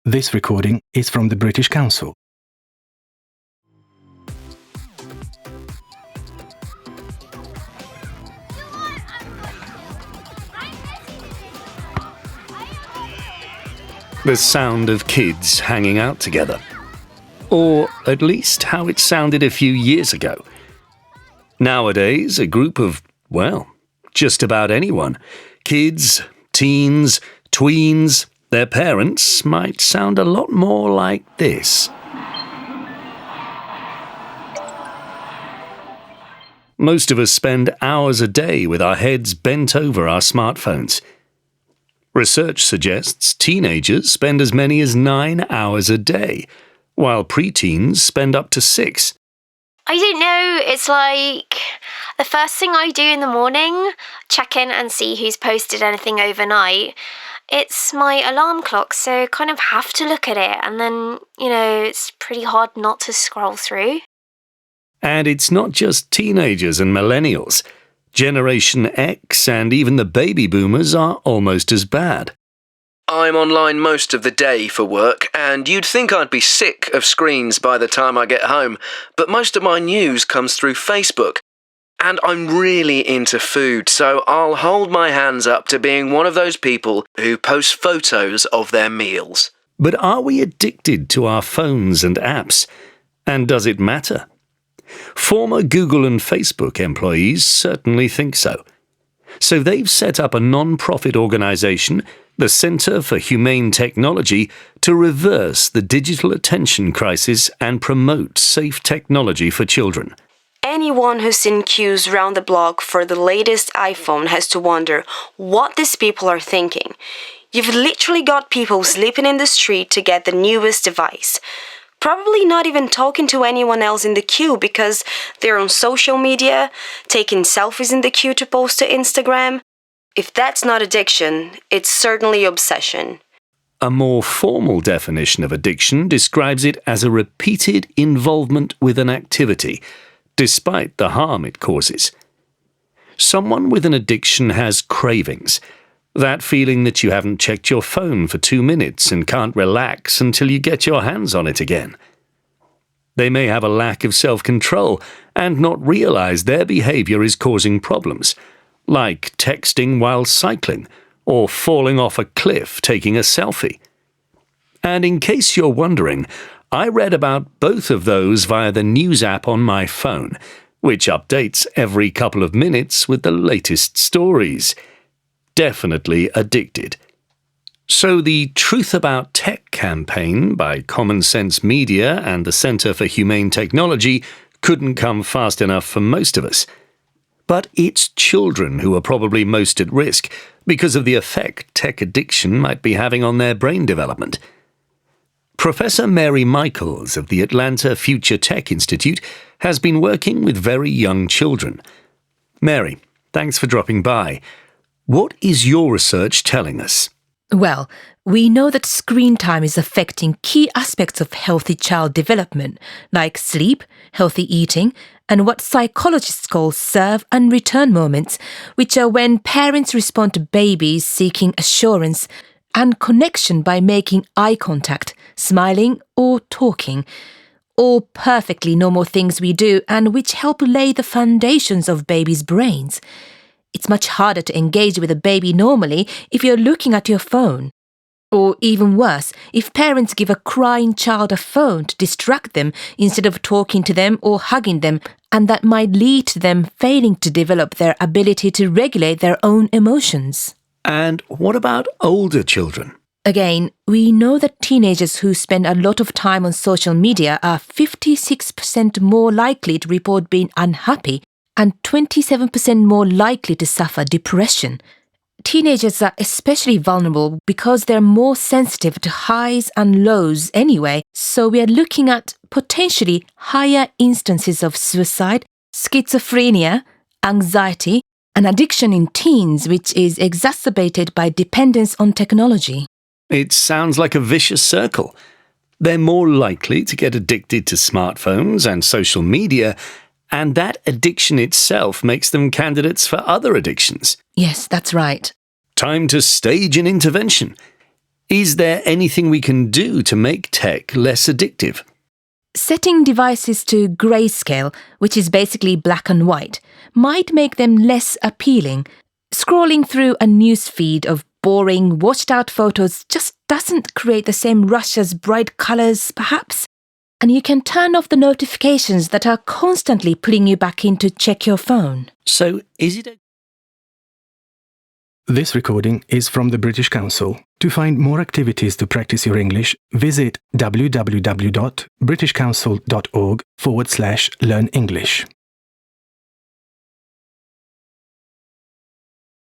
This recording is from the British Council. The sound of kids hanging out together. Or at least how it sounded a few years ago. Nowadays, a group of, well, just about anyone. Kids, teens, tweens, their parents might sound a lot more like this. Most of us spend hours a day with our heads bent over our smartphones. Research suggests teenagers spend as many as 9 hours a day, while preteens spend up to 6. I don't know, it's like the first thing I do in the morning, check in and see who's posted anything overnight. It's my alarm clock, so I kind of have to look at it, and then, it's pretty hard not to scroll through. And it's not just teenagers and millennials. Generation X and even the baby boomers are almost as bad. I'm online most of the day for work, and you'd think I'd be sick of screens by the time I get home, but most of my news comes through Facebook. And I'm really into food, so I'll hold my hands up to being one of those people who post photos of their meals. But are we addicted to our phones and apps? And does it matter? Former Google and Facebook employees certainly think so. So they've set up a non-profit organisation, the Centre for Humane Technology, to reverse the digital attention crisis and promote safe technology for children. Anyone who's seen queues round the block for the latest iPhone has to wonder what these people are thinking. You've literally got people sleeping in the street to get the newest device. Probably not even talking to anyone else in the queue because they're on social media, taking selfies in the queue to post to Instagram. If that's not addiction, it's certainly obsession. A more formal definition of addiction describes it as a repeated involvement with an activity, despite the harm it causes. Someone with an addiction has cravings. That feeling that you haven't checked your phone for 2 minutes and can't relax until you get your hands on it again. They may have a lack of self-control and not realize their behavior is causing problems, like texting while cycling or falling off a cliff taking a selfie. And in case you're wondering, I read about both of those via the news app on my phone, which updates every couple of minutes with the latest stories. Definitely addicted. So the Truth About Tech campaign by Common Sense Media and the Centre for Humane Technology couldn't come fast enough for most of us. But it's children who are probably most at risk because of the effect tech addiction might be having on their brain development. Professor Mary Michaels of the Atlanta Future Tech Institute has been working with very young children. Mary, thanks for dropping by. What is your research telling us? Well, we know that screen time is affecting key aspects of healthy child development, like sleep, healthy eating, and what psychologists call serve and return moments, which are when parents respond to babies seeking assurance and connection by making eye contact, smiling or talking. All perfectly normal things we do and which help lay the foundations of babies' brains. It's much harder to engage with a baby normally if you're looking at your phone. Or even worse, if parents give a crying child a phone to distract them instead of talking to them or hugging them, and that might lead to them failing to develop their ability to regulate their own emotions. And what about older children? Again, we know that teenagers who spend a lot of time on social media are 56% more likely to report being unhappy and 27% more likely to suffer depression. Teenagers are especially vulnerable because they're more sensitive to highs and lows anyway, so we are looking at potentially higher instances of suicide, schizophrenia, anxiety, and addiction in teens, which is exacerbated by dependence on technology. It sounds like a vicious circle. They're more likely to get addicted to smartphones and social media, and that addiction itself makes them candidates for other addictions. Yes, that's right. Time to stage an intervention. Is there anything we can do to make tech less addictive? Setting devices to grayscale, which is basically black and white, might make them less appealing. Scrolling through a news feed of boring, washed-out photos just doesn't create the same rush as bright colours, perhaps. And you can turn off the notifications that are constantly pulling you back in to check your phone. So, is it This recording is from the British Council. To find more activities to practice your English, visit www.britishcouncil.org/learn English.